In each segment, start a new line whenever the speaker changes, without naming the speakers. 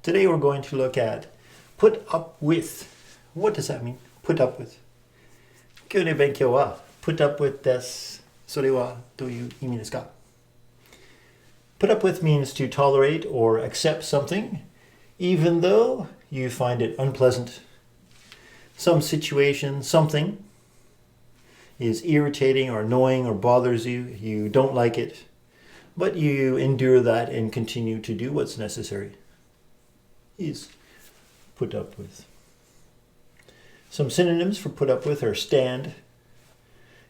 Today we're going to look at put up with. What does that mean? Put up with. 今日の勉強は put up with です。それはどういう意味ですか? Put up with means to tolerate or accept something, even though you find it unpleasant. Some situation, something, is irritating or annoying or bothers you. You don't like it, but you endure that and continue to do what's necessary. Is put up with. Some synonyms for put up with are stand,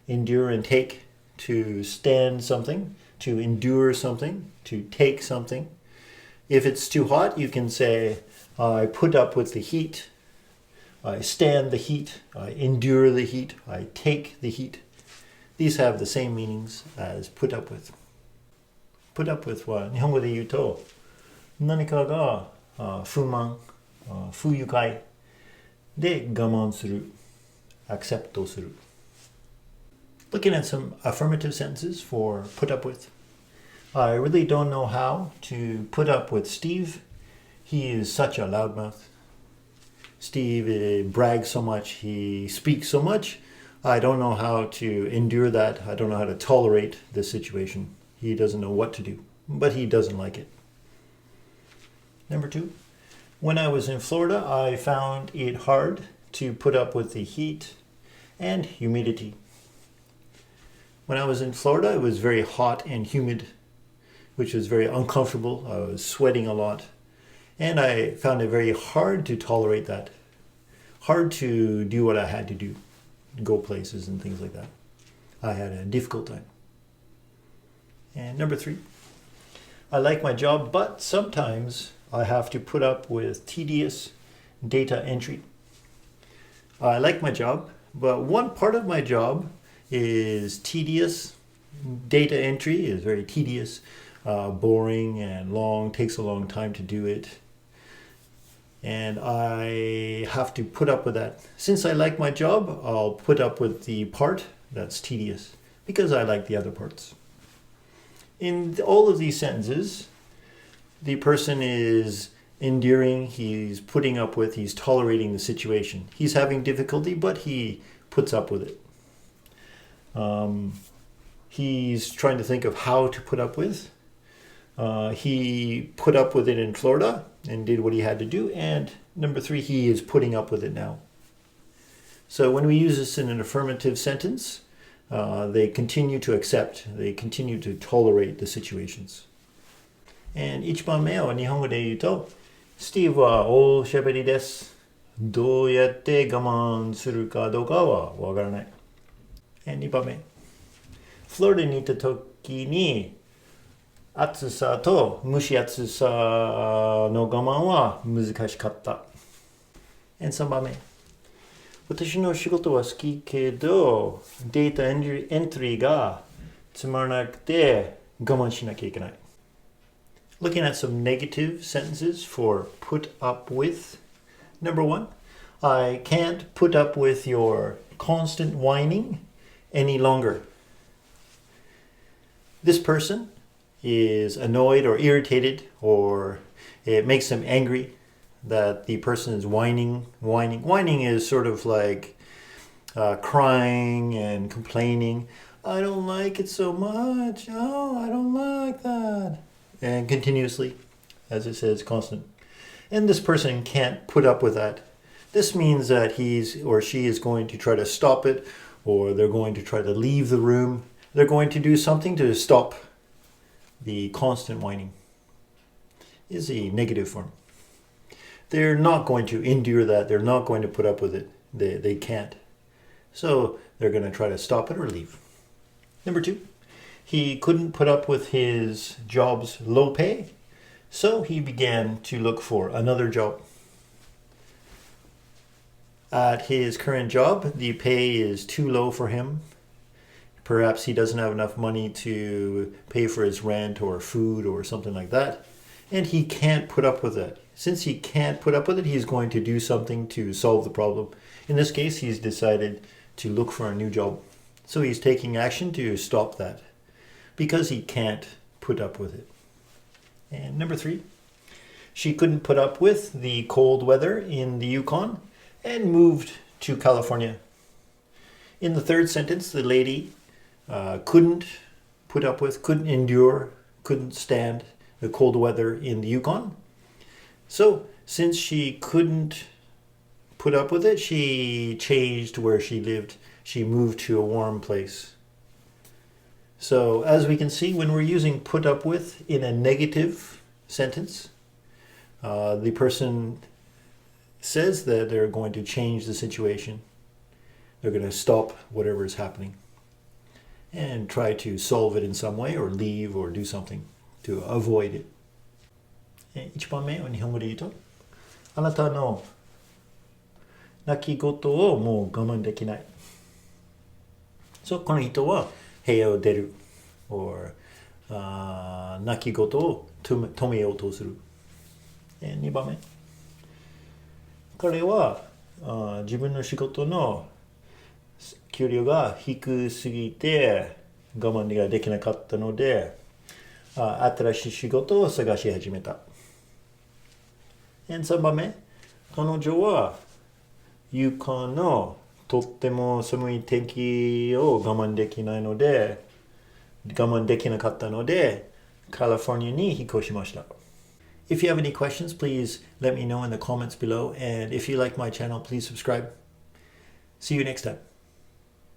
endure and take. To stand something, to endure something, to take something. If it's too hot, you can say, I put up with the heat. I stand the heat. I endure the heat. I take the heat. These have the same meanings as put up with. Put up with は日本語で言うと何かが不満、不愉快で我慢する、accept する。Looking at some affirmative sentences for put up with. I really don't know how to put up with Steve. He is such a loudmouth. Steve brags so much. He speaks so much. I don't know how to endure that. I don't know how to tolerate this situation. He doesn't know what to do, but he doesn't like it. Number 2. When I was in Florida, I found it hard to put up with the heat and humidity. When I was in Florida, it was very hot and humid, which was very uncomfortable. I was sweating a lot. And I found it very hard to tolerate that. Hard to do what I had to do. Go places and things like that. I had a difficult time. And number 3. I like my job, but sometimes I have to put up with tedious data entry. I like my job, but one part of my job is tedious. Data entry is very tedious, boring and long, takes a long time to do it. And I have to put up with that. Since I like my job, I'll put up with the part that's tedious because I like the other parts. In all of these sentences, the person is enduring, he's putting up with, he's tolerating the situation. He's having difficulty, but he puts up with it. He's trying to think of how to put up with. He put up with it in Florida and did what he had to do. And number 3, he is putting up with it now. So when we use this in an affirmative sentence, they continue to accept, they continue to tolerate the situations. And 1番目は日本語で言うと、Steve は大しゃべりです。どうやって我慢するかどうかはわからない。2番目。フロリダに行った時に暑さと蒸し暑さの我慢は難しかった。3番目。私の仕事は好きけどデータエントリーがつまらなくて我慢しなきゃいけない。Looking at some negative sentences for put up with. Number 1, I can't put up with your constant whining any longer. This person is annoyed or irritated, or it makes them angry that the person is whining. Whining is sort of like crying and complaining. I don't like it so much. Oh, I don't like that. And continuously, as it says, constant. And this person can't put up with that. This means that he's or she is going to try to stop it, or they're going to try to leave the room. They're going to do something to stop the constant whining. Is a negative form. They're not going to endure that. They're not going to put up with it. They can't. So they're going to try to stop it or leave. Number 2, he couldn't put up with his job's low pay, so he began to look for another job. At his current job, the pay is too low for him. Perhaps he doesn't have enough money to pay for his rent or food or something like that. And he can't put up with it. Since he can't put up with it, he's going to do something to solve the problem. In this case, he's decided to look for a new job. So he's taking action to stop that because he can't put up with it. And number 3, she couldn't put up with the cold weather in the Yukon and moved to California. In the third sentence, the lady couldn't put up with, couldn't endure, couldn't stand the cold weather in the Yukon. So, since she couldn't put up with it, she changed where she lived. She moved to a warm place. So, as we can see, when we're using put up with in a negative sentence, the person says that they're going to change the situation. They're going to stop whatever is happening and try to solve it in some way or leave or do something to avoid it. 1番目を日本語で言うと、あなたの泣き言をもう我慢できない。この人は部屋を出る or 泣き言を止めようとする。2番目。彼は自分の仕事の給料が低すぎて我慢ができなかったので新しい仕事を探し始めた。3番目。彼女はユーコンのとっても寒い天気を我慢できなかったのでカリフォルニアに引っ越しました。If you have any questions, please let me know in the comments below. And if you like my channel, please subscribe. See you next time.